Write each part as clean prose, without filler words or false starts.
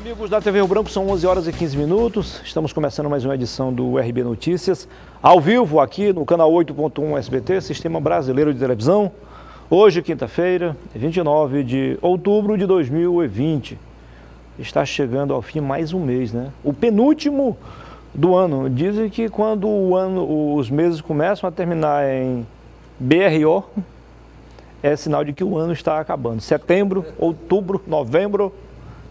Amigos da TV Rio Branco, são 11 horas e 15 minutos. Estamos começando mais uma edição do RB Notícias, ao vivo aqui no canal 8.1 SBT, Sistema Brasileiro de Televisão. Hoje, quinta-feira, 29 de outubro de 2020. Está chegando ao fim mais um mês, né? O penúltimo do ano. Dizem que quando os meses começam a terminar em BRO, é sinal de que o ano está acabando. Setembro, outubro, novembro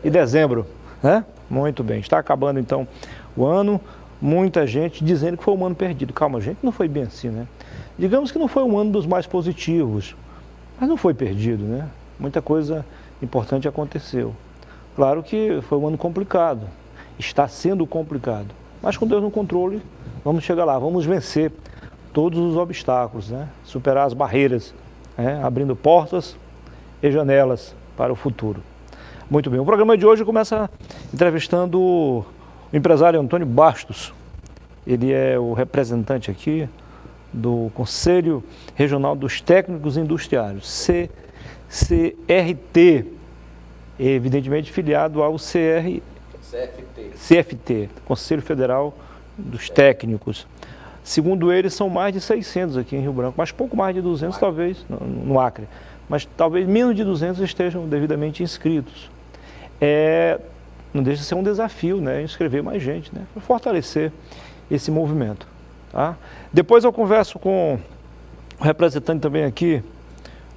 e dezembro, né? Muito bem, está acabando então o ano. Muita gente dizendo que foi um ano perdido. Calma, gente, não foi bem assim, né? Digamos que não foi um ano dos mais positivos, mas não foi perdido, né? Muita coisa importante aconteceu. Claro que foi um ano complicado, está sendo complicado, mas com Deus no controle, vamos chegar lá, vamos vencer todos os obstáculos, né? Superar as barreiras, né? Abrindo portas e janelas para o futuro. Muito bem, o programa de hoje começa entrevistando o empresário Antônio Bastos. Ele é o representante aqui do Conselho Regional dos Técnicos Industriários, CRT, evidentemente filiado ao CFT, Conselho Federal dos Técnicos. Segundo ele, são mais de 600 aqui em Rio Branco, mas pouco mais de 200 talvez, no Acre, mas talvez menos de 200 estejam devidamente inscritos. Não deixa de ser um desafio, né, inscrever mais gente, né, para fortalecer esse movimento. Tá? Depois eu converso com o representante também aqui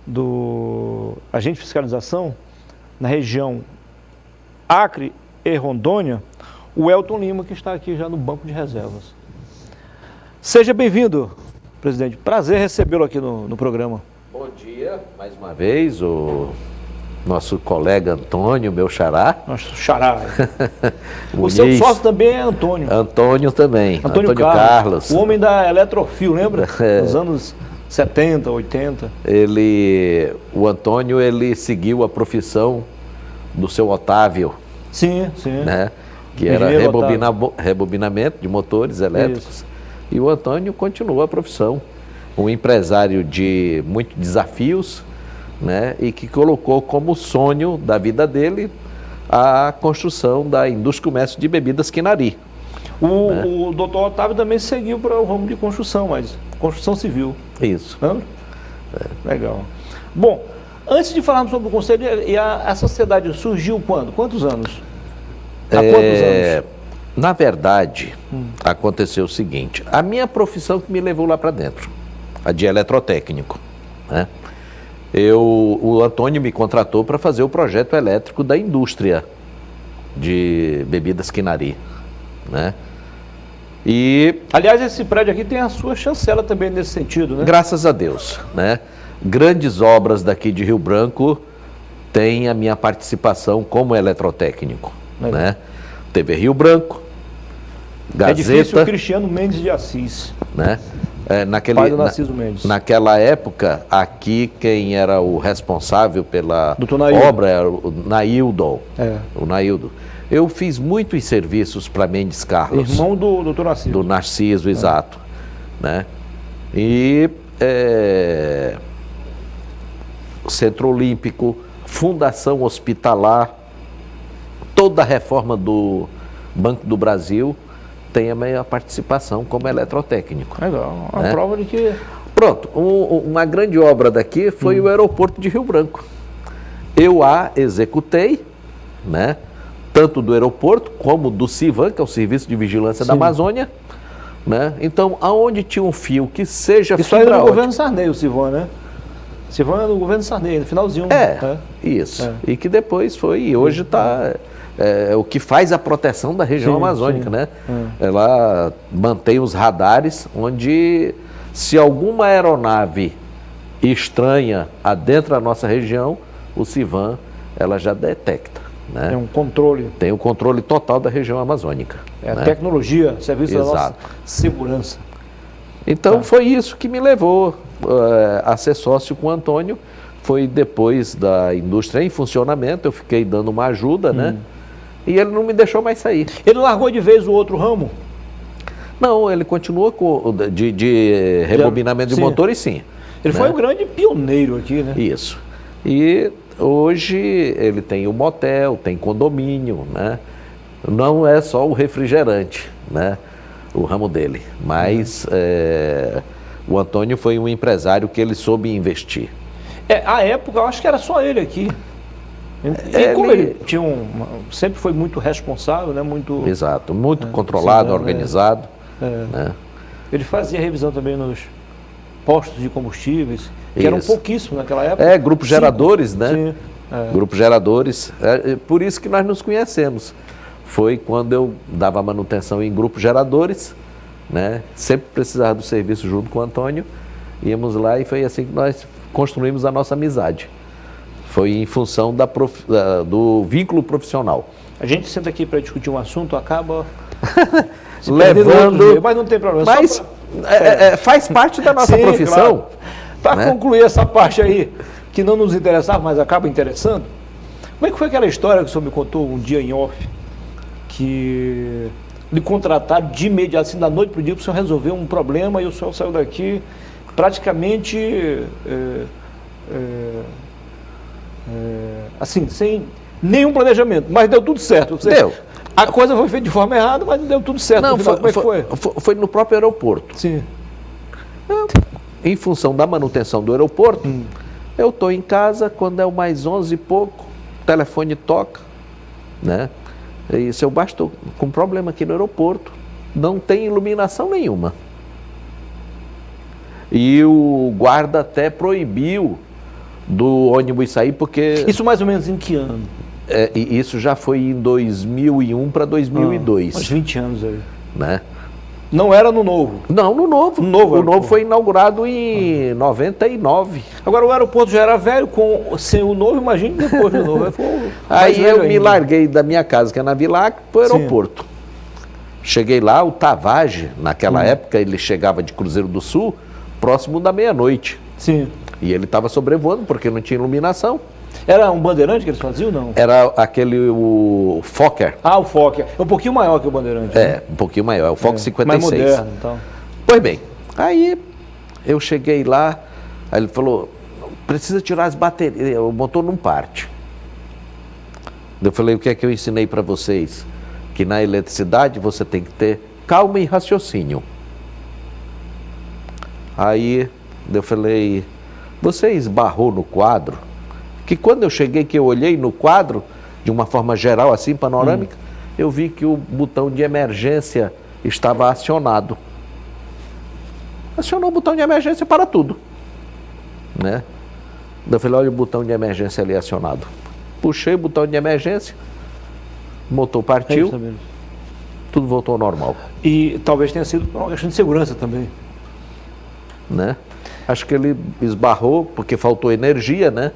do agente de fiscalização na região Acre e Rondônia, o Elton Lima, que está aqui já no banco de reservas. Seja bem-vindo, presidente. Prazer recebê-lo aqui no programa. Bom dia, mais uma vez, o nosso colega Antônio, meu xará. Nosso xará. O seu sócio também é Antônio. Antônio também, Antônio Carlos. O homem da Eletrofil, lembra? Nos anos 70, 80. O Antônio, ele seguiu a profissão do seu Otávio. Sim, sim. Né? Que era rebobinamento de motores elétricos. Isso. E o Antônio continuou a profissão. Um empresário de muitos desafios, né? E que colocou como sonho da vida dele a construção da indústria e comércio de bebidas Quinari. O doutor Otávio também seguiu para o ramo de construção, mas construção civil. Isso. Lembra? Legal. Bom, antes de falarmos sobre o conselho, a sociedade surgiu quando? Quantos anos? Há quantos anos? Na verdade, aconteceu o seguinte, a minha profissão que me levou lá para dentro, a de eletrotécnico, né? O Antônio me contratou para fazer o projeto elétrico da indústria de bebidas Quinari, né? E, aliás, esse prédio aqui tem a sua chancela também nesse sentido, né? Graças a Deus, né? Grandes obras daqui de Rio Branco têm a minha participação como eletrotécnico, né? TV Rio Branco, Gazeta... É difícil o Cristiano Mendes de Assis, né? Pai do Narciso Mendes. Naquela época, aqui quem era o responsável pela obra era o Naildo. O Naildo. Eu fiz muitos serviços para Mendes Carlos. Irmão do Dr. Narciso. Do Narciso, exato. Né? E Centro Olímpico, Fundação Hospitalar, toda a reforma do Banco do Brasil tem a minha participação como eletrotécnico. Legal, uma prova de que... Pronto, uma grande obra daqui foi o aeroporto de Rio Branco. Eu a executei, né? Tanto do aeroporto como do CIVAM, que é o Serviço de Vigilância da Amazônia, né? Então, aonde tinha um fio que seja... Isso aí é do governo Sarney, o CIVAM, né? CIVAM é do governo Sarney, no finalzinho. Isso. E que depois foi, e hoje está... o que faz a proteção da região amazônica, né? Ela mantém os radares onde, se alguma aeronave estranha adentra a nossa região, o CIVAM, ela já detecta, né? Tem um controle. Tem o controle total da região amazônica. A tecnologia, serviço da nossa segurança. Então, foi isso que me levou a ser sócio com o Antônio. Foi depois da indústria em funcionamento, eu fiquei dando uma ajuda, né? E ele não me deixou mais sair. Ele largou de vez o outro ramo? Não, ele continuou com de rebobinamento de motores, sim. Ele foi o grande pioneiro aqui, né? Isso. E hoje ele tem o motel, tem condomínio, né? Não é só o refrigerante, né? O ramo dele, mas o Antônio foi um empresário que ele soube investir. À época, eu acho que era só ele aqui. E como ele tinha sempre foi muito responsável, né? Muito, exato, muito controlado, organizado. Né? Ele fazia revisão também nos postos de combustíveis, que eram pouquíssimos naquela época. Grupos geradores, né? Sim. Grupos geradores. Por isso que nós nos conhecemos. Foi quando eu dava manutenção em grupos geradores, né? Sempre precisava do serviço junto com o Antônio. Íamos lá e foi assim que nós construímos a nossa amizade. Foi em função do vínculo profissional. A gente senta aqui para discutir um assunto, acaba levando... Mas não tem problema. Mas faz parte da nossa profissão. Claro. Para concluir essa parte aí, que não nos interessava, mas acaba interessando, como é que foi aquela história que o senhor me contou um dia em off, que lhe contrataram de imediato, assim, da noite para o dia, para o senhor resolver um problema e o senhor saiu daqui praticamente... assim, sem nenhum planejamento, mas deu tudo certo. Deu. A coisa foi feita de forma errada, mas deu tudo certo. Não, como é que foi? Foi no próprio aeroporto. Sim. Em função da manutenção do aeroporto, eu estou em casa, quando é o mais 11 e pouco, o telefone toca, né? E seu Baixo, estou com problema aqui no aeroporto, não tem iluminação nenhuma. E o guarda até proibiu do ônibus sair, porque... Isso mais ou menos em que ano? E isso já foi em 2001 para 2002. Uns 20 anos aí. Né? Não era no novo? Não, no novo. O novo foi inaugurado em 99. Agora, o aeroporto já era velho, sem o novo, imagine depois do novo. Aí eu me larguei da minha casa, que é na Vilac, para o aeroporto. Cheguei lá, o Tavage, naquela época, ele chegava de Cruzeiro do Sul, próximo da meia-noite. Sim. E ele estava sobrevoando, porque não tinha iluminação. Era um Bandeirante que eles faziam, não? Era o Fokker. O Fokker. É um pouquinho maior que o Bandeirante. Né? Um pouquinho maior. É o Fokker 56. Mais moderno, então. Pois bem, aí eu cheguei lá, aí ele falou, precisa tirar as baterias, o motor não parte. Eu falei, o que é que eu ensinei para vocês? Que na eletricidade você tem que ter calma e raciocínio. Aí eu falei, você esbarrou no quadro? Que quando eu cheguei, que eu olhei no quadro, de uma forma geral, assim, panorâmica, eu vi que o botão de emergência estava acionado. Acionou o botão de emergência para tudo. Né? Eu falei, olha o botão de emergência ali acionado. Puxei o botão de emergência, o motor partiu, tudo voltou ao normal. E talvez tenha sido uma questão de segurança também. Né? Acho que ele esbarrou porque faltou energia, né?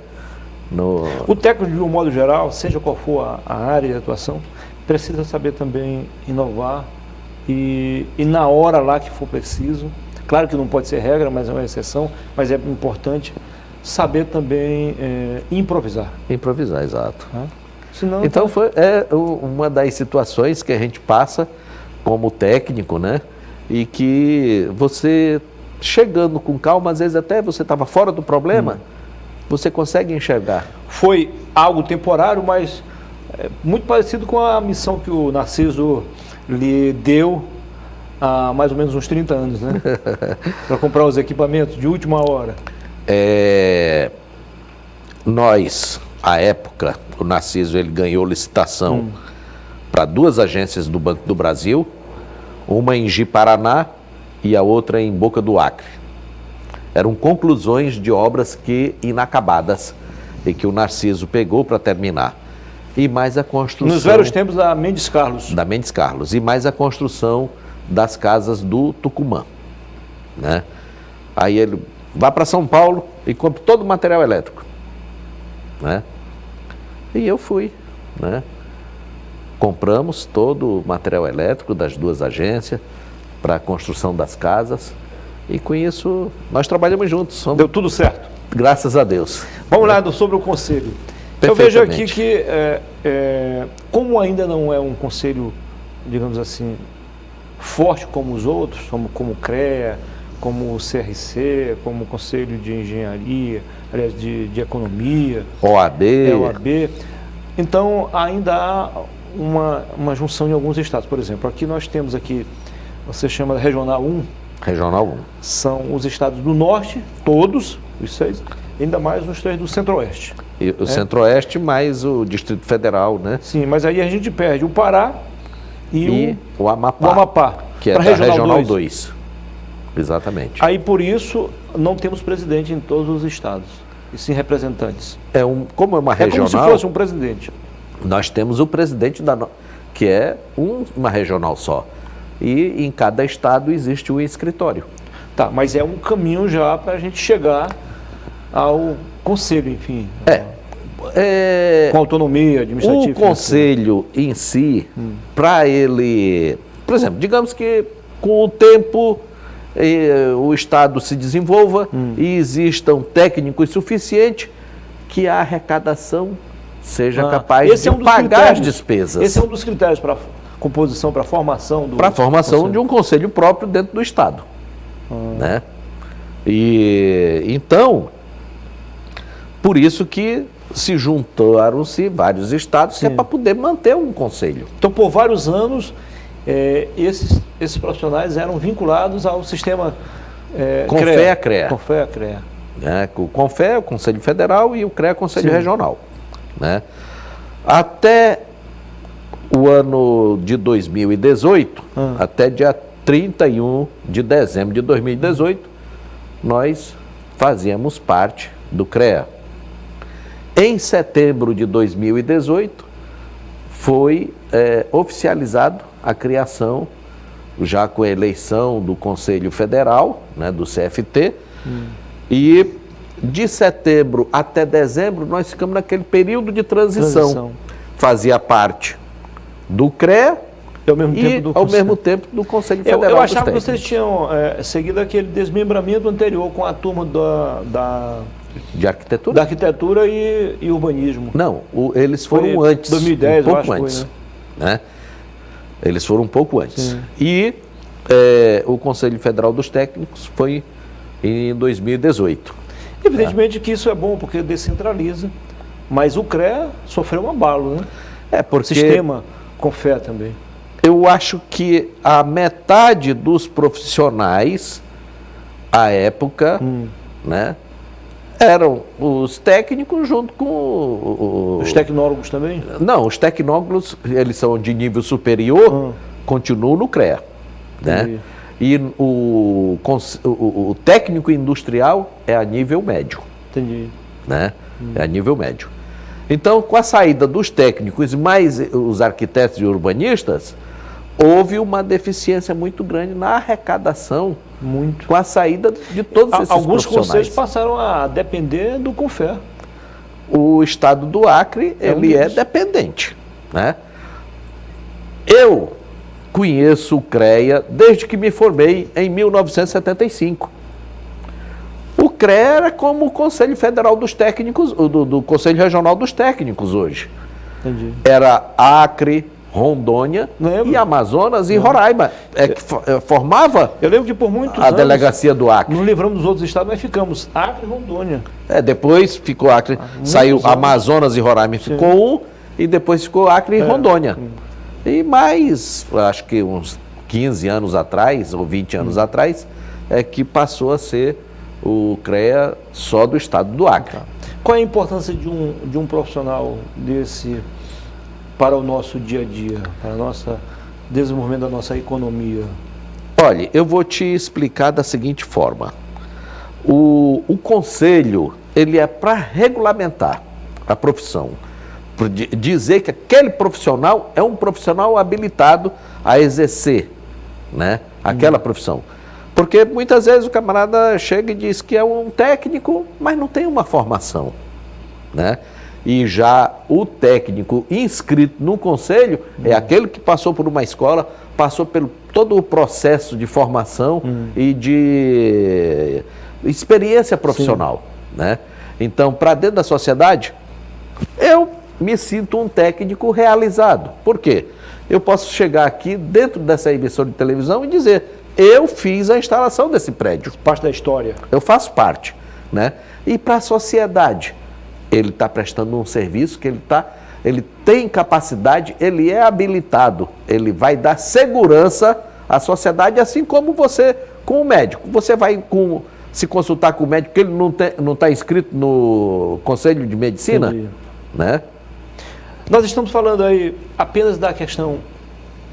O técnico, de um modo geral, seja qual for a área de atuação, precisa saber também inovar e na hora lá que for preciso, claro que não pode ser regra, mas é uma exceção, mas é importante saber também improvisar. Improvisar, exato. Senão, então foi uma das situações que a gente passa como técnico, né? E que você, chegando com calma, às vezes até você estava fora do problema, você consegue enxergar. Foi algo temporário, mas muito parecido com a missão que o Narciso lhe deu há mais ou menos uns 30 anos, né? Para comprar os equipamentos de última hora. Nós, à época, o Narciso ele ganhou licitação para 2 agências do Banco do Brasil, uma em Ji-Paraná e a outra em Boca do Acre. Eram conclusões de obras inacabadas e que o Narciso pegou para terminar. E mais a construção... Nos velhos tempos da Mendes Carlos. Da Mendes Carlos. E mais a construção das casas do Tucumã. Né? Aí ele vai para São Paulo e compra todo o material elétrico. Né? E eu fui. Né? Compramos todo o material elétrico das 2 agências para a construção das casas. E com isso, nós trabalhamos juntos. Deu tudo certo. Graças a Deus. Vamos lá, sobre o conselho. Eu vejo aqui que, como ainda não é um conselho, digamos assim, forte como os outros, como o CREA, como o CRC, como o Conselho de Engenharia, aliás, de Economia, OAB. OAB. Então, ainda há uma junção em alguns estados. Por exemplo, aqui nós temos aqui, você chama Regional 1. Regional 1. São os estados do norte, todos, os 6, ainda mais os 3 do centro-oeste. E o centro-oeste mais o Distrito Federal, né? Sim, mas aí a gente perde o Pará e o Amapá. O Amapá, que é da Regional 2. Exatamente. Aí, por isso, não temos presidente em todos os estados, e sim representantes. Como é uma regional... É como se fosse um presidente. Nós temos o presidente que é uma regional só. E em cada estado existe um escritório. Tá, mas é um caminho já para a gente chegar ao conselho, enfim. Com autonomia administrativa. O conselho em si, para ele... Por exemplo, digamos que com o tempo o estado se desenvolva e existam técnicos suficientes que a arrecadação seja capaz de pagar as despesas. Esse é um dos critérios para composição, para a formação do... Para a formação de um conselho próprio dentro do estado. Né? E então, por isso que se juntaram-se vários estados, que é para poder manter um conselho. Então, por vários anos, esses profissionais eram vinculados ao sistema CONFEA-CREA. CONFEA-CREA. O CONFEA é o Conselho Federal e o CREA é o Conselho Regional. Né? Até o ano de 2018, até dia 31 de dezembro de 2018, nós fazíamos parte do CREA. Em setembro de 2018, foi oficializado a criação, já com a eleição do Conselho Federal, né, do CFT, e de setembro até dezembro nós ficamos naquele período de transição. Fazia parte do CREA ao mesmo tempo do Conselho Federal. Eu achava que vocês tinham seguido aquele desmembramento anterior com a turma de arquitetura? Da arquitetura e urbanismo. Não, eles foram antes. 2010, um pouco antes. Foi, né? Eles foram um pouco antes. Sim. E o Conselho Federal dos Técnicos foi em 2018. Evidentemente que isso é bom, porque descentraliza, mas o CREA sofreu um abalo, né? Porque... Sistema CONFEA também. Eu acho que a metade dos profissionais, à época, né, eram os técnicos junto com os tecnólogos também? Não, os tecnólogos, eles são de nível superior, continuam no CREA. Né? E o técnico industrial é a nível médio. Entendi. Né? É a nível médio. Então, com a saída dos técnicos, mais os arquitetos e urbanistas, houve uma deficiência muito grande na arrecadação, com a saída de todos esses Alguns profissionais. conselhos passaram a depender do CONFEA. O estado do Acre, ele é dependente. Né? Eu conheço o CREA desde que me formei em 1975. O CREA era como o Conselho Federal dos Técnicos, do Conselho Regional dos Técnicos hoje. Entendi. Era Acre, Rondônia e Amazonas e Roraima. Que formava Eu lembro que por muitos a delegacia do Acre. Nos livramos dos outros estados, nós ficamos Acre e Rondônia. Depois ficou Acre, saiu Amazonas e Roraima, ficou e depois ficou Acre e Rondônia. E mais, acho que uns 15 anos atrás, ou 20 anos atrás, é que passou a ser o CREA só do estado do Acre. Qual é a importância de um profissional desse para o nosso dia a dia, para o desenvolvimento da nossa economia? Olha, eu vou te explicar da seguinte forma. O conselho, ele é para regulamentar a profissão. Dizer que aquele profissional é um profissional habilitado a exercer, né, aquela profissão. Porque muitas vezes o camarada chega e diz que é um técnico, mas não tem uma formação. Né? E já o técnico inscrito no conselho é aquele que passou por uma escola, passou pelo todo o processo de formação e de experiência profissional. Né? Então, para dentro da sociedade, eu me sinto um técnico realizado. Por quê? Eu posso chegar aqui dentro dessa emissora de televisão e dizer eu fiz a instalação desse prédio. Parte da história. Eu faço parte, né? E para a sociedade, ele está prestando um serviço que ele tem capacidade, ele é habilitado, ele vai dar segurança à sociedade, assim como você com o médico. Você vai se consultar com o médico, que ele não está inscrito no Conselho de Medicina, Entendi. né? Nós estamos falando aí apenas da questão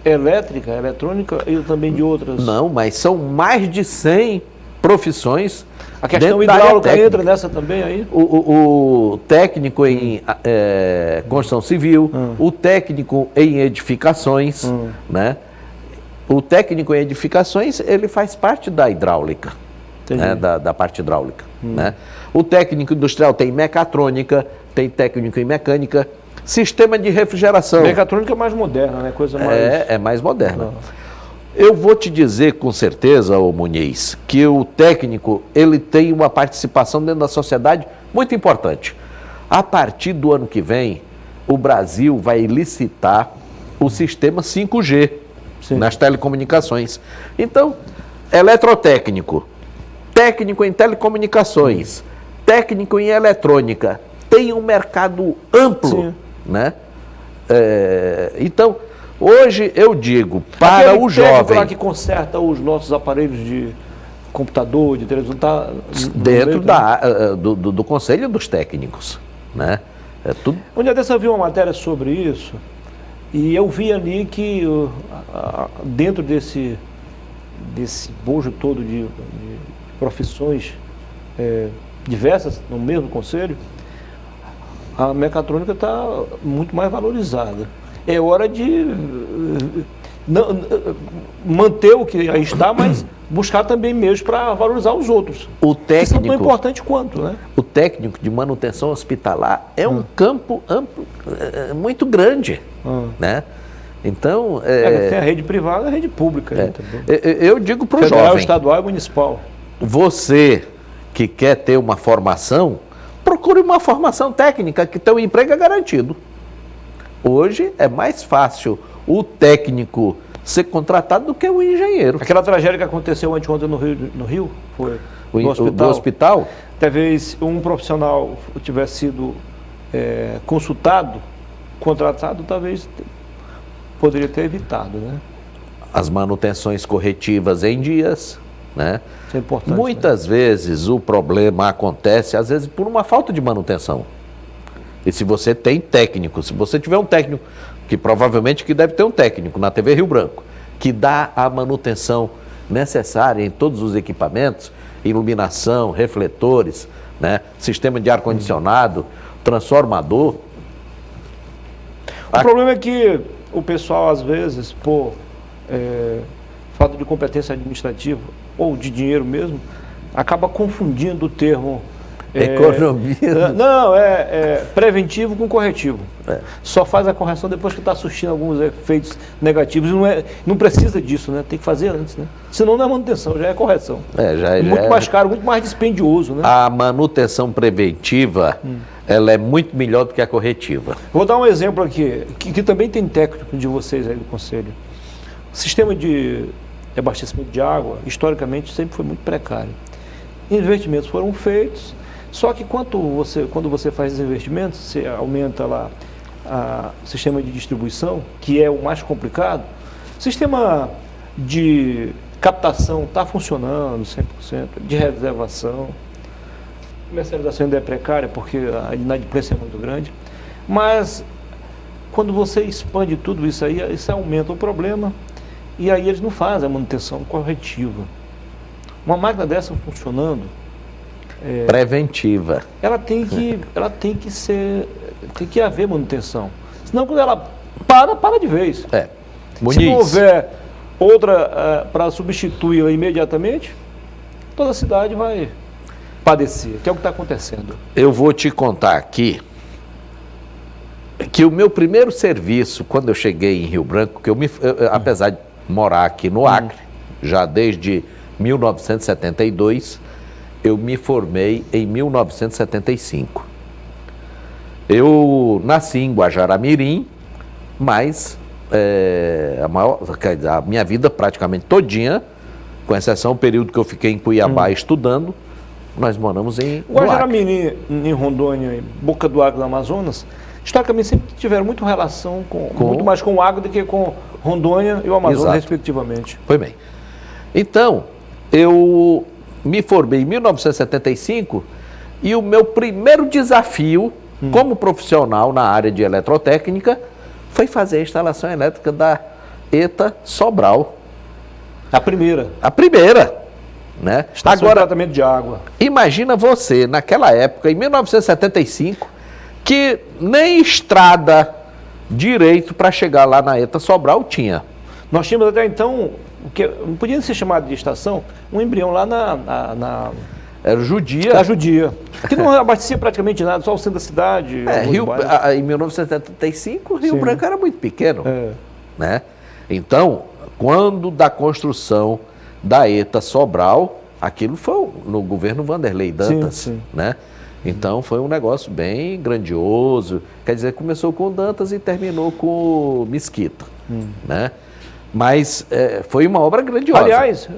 elétrica, eletrônica e também de outras. Não, mas são mais de 100 profissões. A questão dentro da área hidráulica técnica. entra nessa também aí? O técnico em construção civil, o técnico em edificações, né? O técnico em edificações, ele faz parte da hidráulica, né? da parte hidráulica, né? O técnico industrial tem mecatrônica, tem técnico em mecânica, sistema de refrigeração. Mecatrônica é mais moderna, né? Coisa mais... É mais moderna. Eu vou te dizer com certeza, ô Muniz, que o técnico, ele tem uma participação dentro da sociedade muito importante. A partir do ano que vem, o Brasil vai licitar o sistema 5G nas telecomunicações. Então, eletrotécnico, técnico em telecomunicações, técnico em eletrônica, tem um mercado amplo, né? Então, hoje eu digo, para aquele o jovem... lá que conserta os nossos aparelhos de computador, de televisão, está dentro do Conselho dos Técnicos, né? Tudo... Um dia desse eu vi uma matéria sobre isso e eu vi ali que dentro desse bojo todo de profissões diversas no mesmo conselho, a mecatrônica está muito mais valorizada. É hora de manter o que aí está, mas buscar também meios para valorizar os outros. O técnico, que são tão importantes quanto, né? O técnico de manutenção hospitalar é um campo amplo, muito grande, né? Então... tem a rede privada e a rede pública. Eu digo para o Federal, jovem... estadual e municipal. Você que quer ter uma formação, procure uma formação técnica, que teu emprego é garantido. Hoje é mais fácil o técnico ser contratado do que o engenheiro. Aquela tragédia que aconteceu anteontem no Rio foi do hospital? Talvez um profissional tivesse sido consultado, contratado, talvez poderia ter evitado, né? As manutenções corretivas em dias, né? Isso é importante. Muitas vezes o problema acontece, às vezes, por uma falta de manutenção. E se você tem técnico, se você tiver um técnico, que provavelmente que deve ter um técnico na TV Rio Branco, que dá a manutenção necessária em todos os equipamentos, iluminação, refletores, né, sistema de ar-condicionado, transformador. O problema é que o pessoal, às vezes, por falta de competência administrativa ou de dinheiro mesmo, acaba confundindo o termo economia. Não, preventivo com corretivo. Só faz a correção depois que está surtindo alguns efeitos negativos. Não precisa disso, né? Tem que fazer antes, né? Senão não é manutenção, já é correção. Muito mais caro, muito mais dispendioso, né? A manutenção preventiva, ela é muito melhor do que a corretiva. Vou dar um exemplo aqui, que também tem técnico de vocês aí do Conselho. O sistema de abastecimento de água, historicamente, sempre foi muito precário. Investimentos foram feitos. Só que quando você faz esses investimentos, você aumenta lá o sistema de distribuição, que é o mais complicado. O sistema de captação está funcionando 100%, de reservação. A comercialização ainda é precária, porque a inadimplência é muito grande. Mas quando você expande tudo isso aí, isso aumenta o problema e aí eles não fazem a manutenção corretiva. Uma máquina dessa funcionando, preventiva. Ela tem que haver manutenção. Senão quando ela para de vez. Muniz. Se não houver outra para substituí-la imediatamente, toda a cidade vai padecer, que é o que está acontecendo. Eu vou te contar aqui que o meu primeiro serviço, quando eu cheguei em Rio Branco, que apesar de morar aqui no Acre, já desde 1972, eu me formei em 1975. Eu nasci em Guajará-Mirim, mas a minha vida praticamente todinha com exceção do período que eu fiquei em Cuiabá estudando, nós moramos em Guajará-Mirim, em Rondônia, em Boca do Acre, no Amazonas, historicamente sempre tiveram muito relação muito mais com o Acre do que com Rondônia e o Amazonas, Exato. respectivamente. Foi bem. Então, eu me formei em 1975 e o meu primeiro desafio como profissional na área de eletrotécnica foi fazer a instalação elétrica da ETA Sobral. A primeira. A primeira, né? Estação de tratamento de água. Imagina você, naquela época, em 1975, que nem estrada direito para chegar lá na ETA Sobral tinha. Nós tínhamos até então, que não podia ser chamado de estação, um embrião lá Era o Judia. da Judia, que não abastecia praticamente nada, só o centro da cidade. Em 1975, o Rio Sim. Branco era muito pequeno. É. Né? Então, quando da construção da ETA Sobral, aquilo foi no governo Vanderlei Dantas, Sim. né? Então foi um negócio bem grandioso, quer dizer, começou com Dantas e terminou com Mesquita, né? Mas foi uma obra grandiosa. Aliás,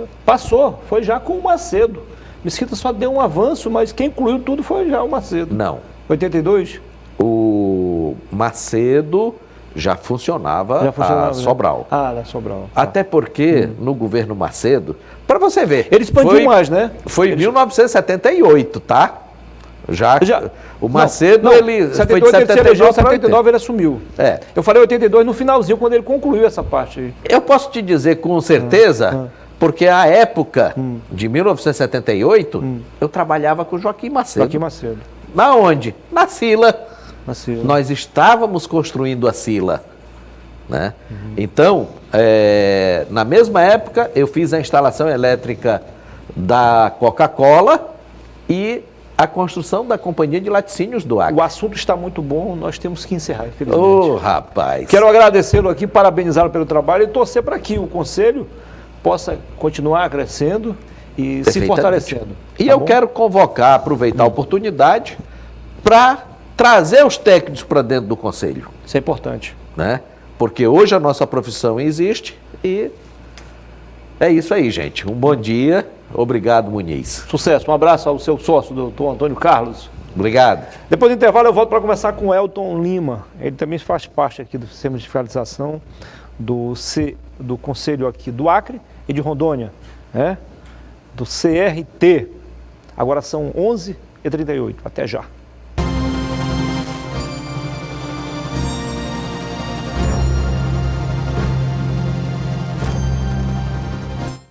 foi já com o Macedo. Mesquita só deu um avanço, mas quem incluiu tudo foi já o Macedo. Não, 82? o Macedo já funcionava, a Sobral. Ah, na Sobral. Até porque no governo Macedo, para você ver, Ele expandiu mais, né? Foi em 1978, tá? O Macedo, ele foi de 79 para 79 ele assumiu. É. Eu falei 82 no finalzinho, quando ele concluiu essa parte aí. Eu posso te dizer com certeza, porque a época de 1978, eu trabalhava com Joaquim Macedo. Joaquim Macedo. Na onde? Na Sila. Macedo. Nós estávamos construindo a Sila, né? Então, na mesma época, eu fiz a instalação elétrica da Coca-Cola e a construção da Companhia de Laticínios do Acre. O assunto está muito bom, nós temos que encerrar, infelizmente. Ô, rapaz! Quero agradecê-lo aqui, parabenizá-lo pelo trabalho e torcer para que o Conselho possa continuar crescendo e se fortalecendo. E eu quero convocar, aproveitar a oportunidade para trazer os técnicos para dentro do Conselho. Isso é importante. Né? Porque hoje a nossa profissão existe e é isso aí, gente. Um bom dia. Obrigado, Muniz. Sucesso. Um abraço ao seu sócio, doutor Antônio Carlos. Obrigado. Depois do intervalo eu volto para conversar com o Elton Lima. Ele também faz parte aqui do sistema de fiscalização do Conselho aqui do Acre e de Rondônia, né? Do CRT. Agora são 11h38. Até já.